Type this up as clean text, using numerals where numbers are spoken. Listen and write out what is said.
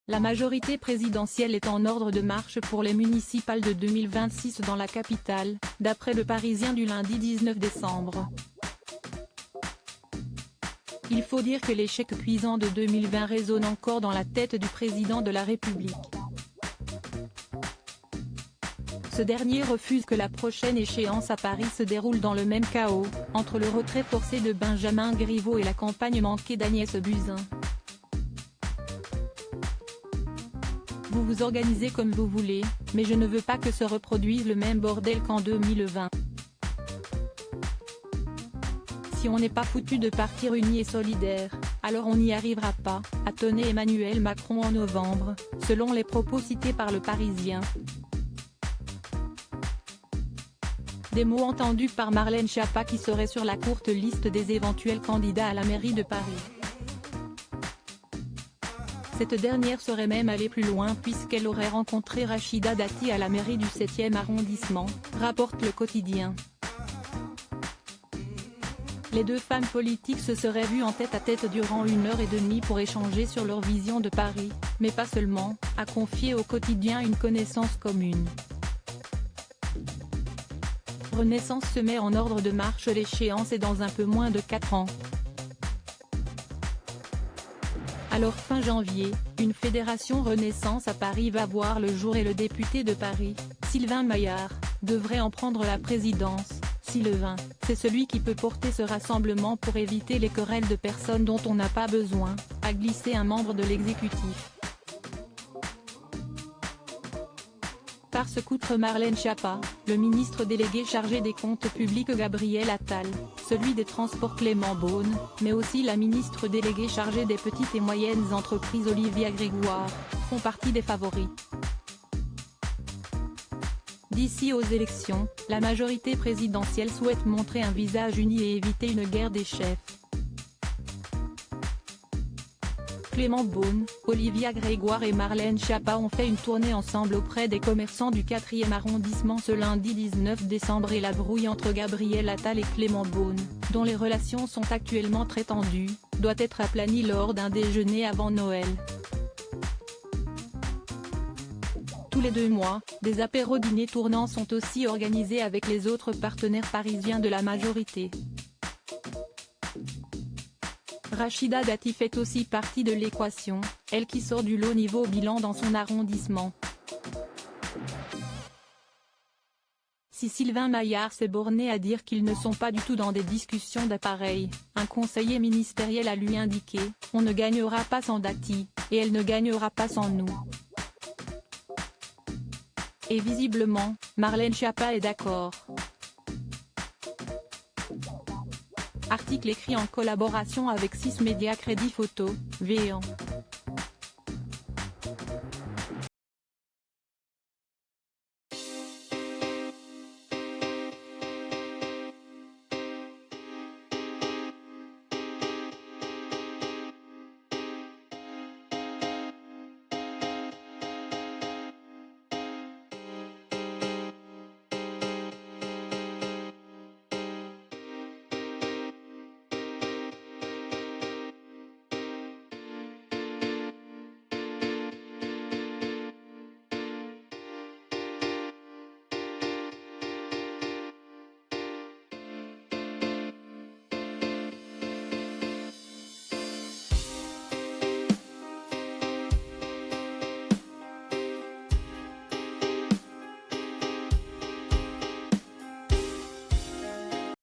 La majorité présidentielle est en ordre de marche pour les municipales de 2026 dans la capitale, d'après Le Parisien du lundi 19 décembre. Il faut dire que l'échec cuisant de 2020 résonne encore dans la tête du président de la République. Ce dernier refuse que la prochaine échéance à Paris se déroule dans le même chaos, entre le retrait forcé de Benjamin Griveaux et la campagne manquée d'Agnès Buzyn. Vous vous organisez comme vous voulez, mais je ne veux pas que se reproduise le même bordel qu'en 2020. Si on n'est pas foutu de partir unis et solidaires, alors on n'y arrivera pas, a tonné Emmanuel Macron en novembre, selon les propos cités par Le Parisien. Des mots entendus par Marlène Schiappa qui serait sur la courte liste des éventuels candidats à la mairie de Paris. Cette dernière serait même allée plus loin puisqu'elle aurait rencontré Rachida Dati à la mairie du 7e arrondissement, rapporte Le Quotidien. Les deux femmes politiques se seraient vues en tête-à-tête durant 1h30 pour échanger sur leur vision de Paris, mais pas seulement, a confié au Quotidien une connaissance commune. Renaissance se met en ordre de marche, l'échéance est dans un peu moins de 4 ans. Alors fin janvier, une fédération Renaissance à Paris va voir le jour et le député de Paris, Sylvain Maillard, devrait en prendre la présidence. Sylvain, c'est celui qui peut porter ce rassemblement pour éviter les querelles de personnes dont on n'a pas besoin, a glissé un membre de l'exécutif. Parce qu'outre Marlène Schiappa, le ministre délégué chargé des comptes publics Gabriel Attal, celui des Transports Clément Beaune, mais aussi la ministre déléguée chargée des petites et moyennes entreprises Olivia Grégoire, font partie des favoris. D'ici aux élections, la majorité présidentielle souhaite montrer un visage uni et éviter une guerre des chefs. Clément Beaune, Olivia Grégoire et Marlène Schiappa ont fait une tournée ensemble auprès des commerçants du 4e arrondissement ce lundi 19 décembre et la brouille entre Gabriel Attal et Clément Beaune, dont les relations sont actuellement très tendues, doit être aplanie lors d'un déjeuner avant Noël. Tous les 2 mois, des apéros-dîners tournants sont aussi organisés avec les autres partenaires parisiens de la majorité. Rachida Dati fait aussi partie de l'équation, elle qui sort du lot niveau bilan dans son arrondissement. Si Sylvain Maillard s'est borné à dire qu'ils ne sont pas du tout dans des discussions d'appareil, un conseiller ministériel a lui indiqué « On ne gagnera pas sans Dati, et elle ne gagnera pas sans nous ». Et visiblement, Marlène Schiappa est d'accord. Article écrit en collaboration avec 6 médias Crédit Photo, Véan.